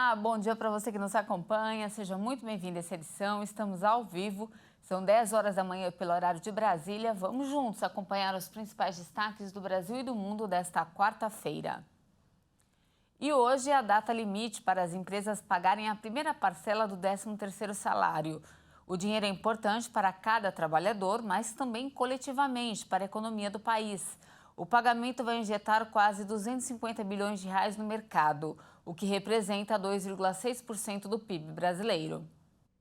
Olá, bom dia para você que nos acompanha. Seja muito bem-vindo a essa edição. Estamos ao vivo. São 10 horas da manhã pelo horário de Brasília. Vamos juntos acompanhar os principais destaques do Brasil e do mundo desta quarta-feira. E hoje é a data limite para as empresas pagarem a primeira parcela do 13º salário. O dinheiro é importante para cada trabalhador, mas também coletivamente para a economia do país. O pagamento vai injetar quase 250 bilhões de reais no mercado, o que representa 2,6% do PIB brasileiro.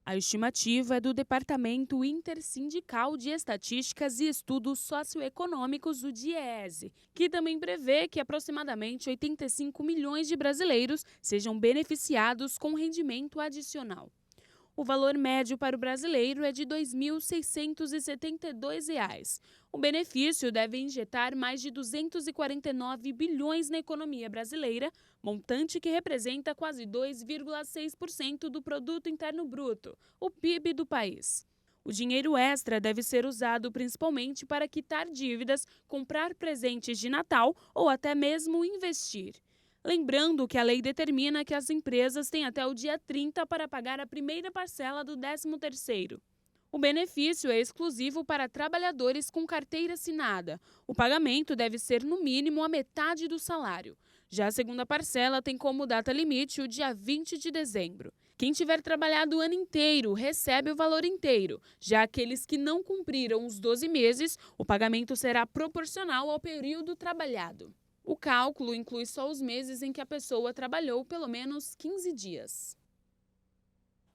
A estimativa é do Departamento Intersindical de Estatísticas e Estudos Socioeconômicos, o DIEESE, que também prevê que aproximadamente 85 milhões de brasileiros sejam beneficiados com rendimento adicional. O valor médio para o brasileiro é de R$ 2.672. O benefício deve injetar mais de 249 bilhões na economia brasileira, montante que representa quase 2,6% do Produto Interno Bruto, o PIB do país. O dinheiro extra deve ser usado principalmente para quitar dívidas, comprar presentes de Natal ou até mesmo investir. Lembrando que a lei determina que as empresas têm até o dia 30 para pagar a primeira parcela do 13º. O benefício é exclusivo para trabalhadores com carteira assinada. O pagamento deve ser no mínimo a metade do salário. Já a segunda parcela tem como data limite o dia 20 de dezembro. Quem tiver trabalhado o ano inteiro recebe o valor inteiro. Já aqueles que não cumpriram os 12 meses, o pagamento será proporcional ao período trabalhado. O cálculo inclui só os meses em que a pessoa trabalhou pelo menos 15 dias.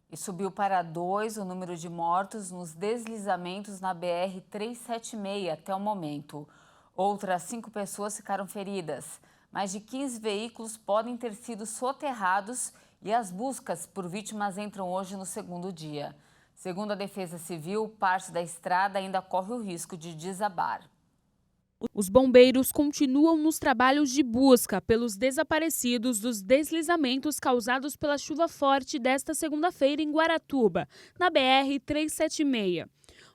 E subiu para 2 o número de mortos nos deslizamentos na BR-376 até o momento. Outras 5 pessoas ficaram feridas. Mais de 15 veículos podem ter sido soterrados e as buscas por vítimas entram hoje no segundo dia. Segundo a Defesa Civil, parte da estrada ainda corre o risco de desabar. Os bombeiros continuam nos trabalhos de busca pelos desaparecidos dos deslizamentos causados pela chuva forte desta segunda-feira em Guaratuba, na BR-376.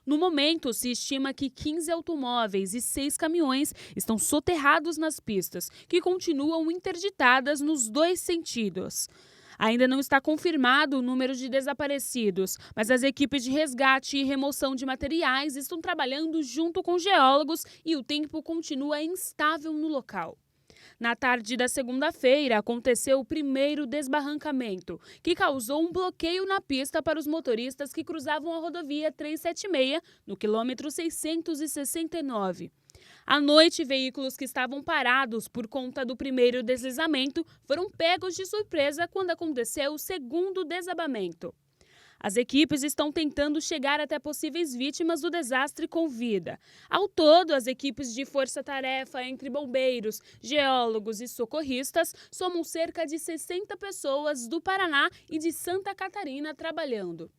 No momento, se estima que 15 automóveis e 6 caminhões estão soterrados nas pistas, que continuam interditadas nos dois sentidos. Ainda não está confirmado o número de desaparecidos, mas as equipes de resgate e remoção de materiais estão trabalhando junto com geólogos e o tempo continua instável no local. Na tarde da segunda-feira, aconteceu o primeiro desbarrancamento, que causou um bloqueio na pista para os motoristas que cruzavam a rodovia 376, no quilômetro 669. À noite, veículos que estavam parados por conta do primeiro deslizamento foram pegos de surpresa quando aconteceu o segundo desabamento. As equipes estão tentando chegar até possíveis vítimas do desastre com vida. Ao todo, as equipes de força-tarefa entre bombeiros, geólogos e socorristas somam cerca de 60 pessoas do Paraná e de Santa Catarina trabalhando.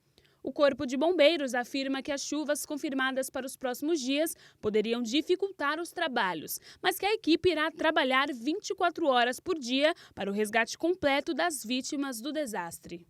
O Corpo de Bombeiros afirma que as chuvas confirmadas para os próximos dias poderiam dificultar os trabalhos, mas que a equipe irá trabalhar 24 horas por dia para o resgate completo das vítimas do desastre.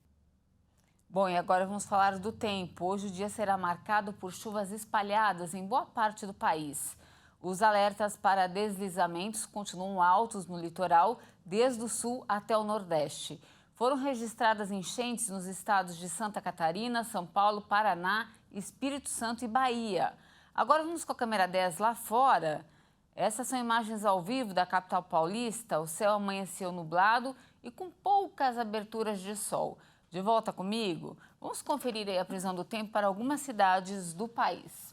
Bom, e agora vamos falar do tempo. Hoje o dia será marcado por chuvas espalhadas em boa parte do país. Os alertas para deslizamentos continuam altos no litoral, desde o sul até o nordeste. Foram registradas enchentes nos estados de Santa Catarina, São Paulo, Paraná, Espírito Santo e Bahia. Agora vamos com a câmera 10 lá fora. Essas são imagens ao vivo da capital paulista. O céu amanheceu nublado e com poucas aberturas de sol. De volta comigo? Vamos conferir aí a previsão do tempo para algumas cidades do país.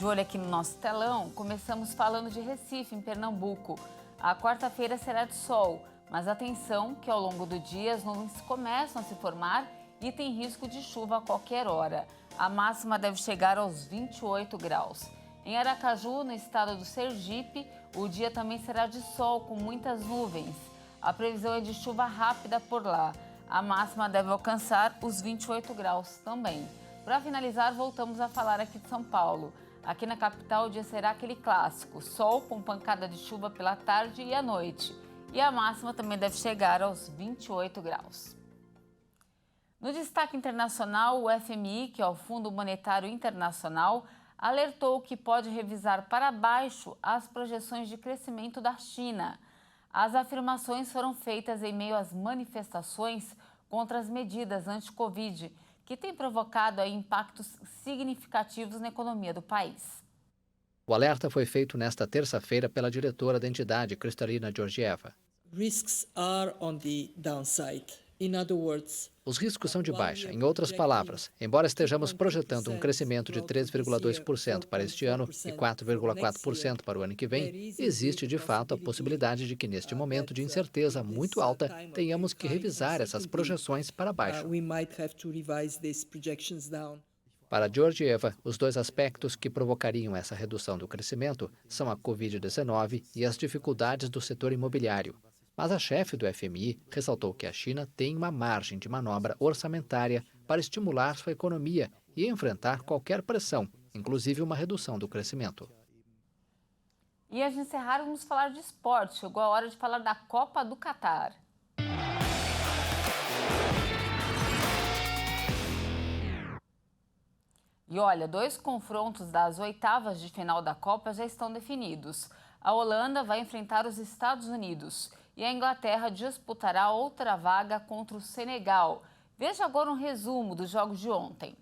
De olho aqui no nosso telão, começamos falando de Recife, em Pernambuco. A quarta-feira será de sol, mas atenção que ao longo do dia as nuvens começam a se formar e tem risco de chuva a qualquer hora. A máxima deve chegar aos 28 graus. Em Aracaju, no estado do Sergipe, o dia também será de sol com muitas nuvens. A previsão é de chuva rápida por lá. A máxima deve alcançar os 28 graus também. Para finalizar, voltamos a falar aqui de São Paulo. Aqui na capital, o dia será aquele clássico, sol com pancada de chuva pela tarde e à noite. E a máxima também deve chegar aos 28 graus. No destaque internacional, o FMI, que é o Fundo Monetário Internacional, alertou que pode revisar para baixo as projeções de crescimento da China. As afirmações foram feitas em meio às manifestações contra as medidas anti-Covid, que têm provocado impactos significativos na economia do país. O alerta foi feito nesta terça-feira pela diretora da entidade, Kristalina Georgieva. Risks are on the downside. In other words, os riscos são de baixa. Em outras palavras, embora estejamos projetando um crescimento de 3,2% para este ano e 4,4% para o ano que vem, existe de fato a possibilidade de que neste momento de incerteza muito alta tenhamos que revisar essas projeções para baixo. Para Georgieva, os dois aspectos que provocariam essa redução do crescimento são a Covid-19 e as dificuldades do setor imobiliário. Mas a chefe do FMI ressaltou que a China tem uma margem de manobra orçamentária para estimular sua economia e enfrentar qualquer pressão, inclusive uma redução do crescimento. E antes de encerrar, vamos falar de esporte. Chegou a hora de falar da Copa do Catar. E olha, 2 confrontos das oitavas de final da Copa já estão definidos. A Holanda vai enfrentar os Estados Unidos e a Inglaterra disputará outra vaga contra o Senegal. Veja agora um resumo dos jogos de ontem.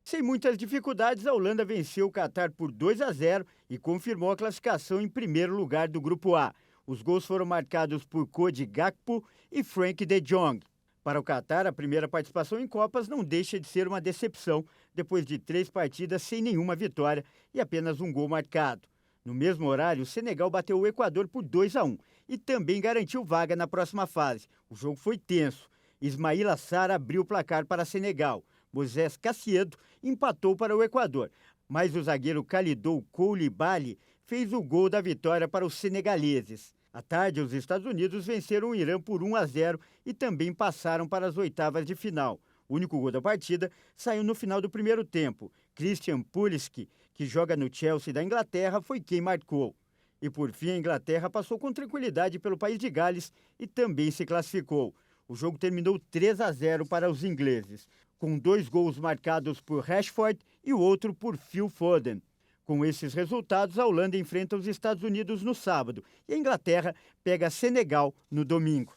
Sem muitas dificuldades, a Holanda venceu o Catar por 2-0 e confirmou a classificação em primeiro lugar do Grupo A. Os gols foram marcados por Cody Gakpo e Frank de Jong. Para o Catar, a primeira participação em Copas não deixa de ser uma decepção, depois de 3 partidas sem nenhuma vitória e apenas um gol marcado. No mesmo horário, o Senegal bateu o Equador por 2-1 e também garantiu vaga na próxima fase. O jogo foi tenso. Ismaïla Sarr abriu o placar para Senegal. Moisés Caicedo empatou para o Equador, mas o zagueiro Kalidou Koulibaly fez o gol da vitória para os senegaleses. À tarde, os Estados Unidos venceram o Irã por 1-0 e também passaram para as oitavas de final. O único gol da partida saiu no final do primeiro tempo. Christian Pulisic, que joga no Chelsea da Inglaterra, foi quem marcou. E por fim, a Inglaterra passou com tranquilidade pelo país de Gales e também se classificou. O jogo terminou 3-0 para os ingleses, com 2 gols marcados por Rashford e o outro por Phil Foden. Com esses resultados, a Holanda enfrenta os Estados Unidos no sábado e a Inglaterra pega Senegal no domingo.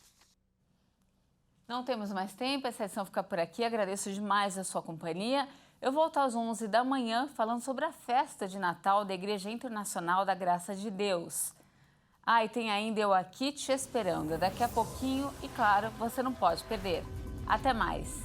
Não temos mais tempo, essa edição fica por aqui. Agradeço demais a sua companhia. Eu volto às 11 da manhã falando sobre a festa de Natal da Igreja Internacional da Graça de Deus. E tem ainda Eu Aqui te esperando daqui a pouquinho e, claro, você não pode perder. Até mais!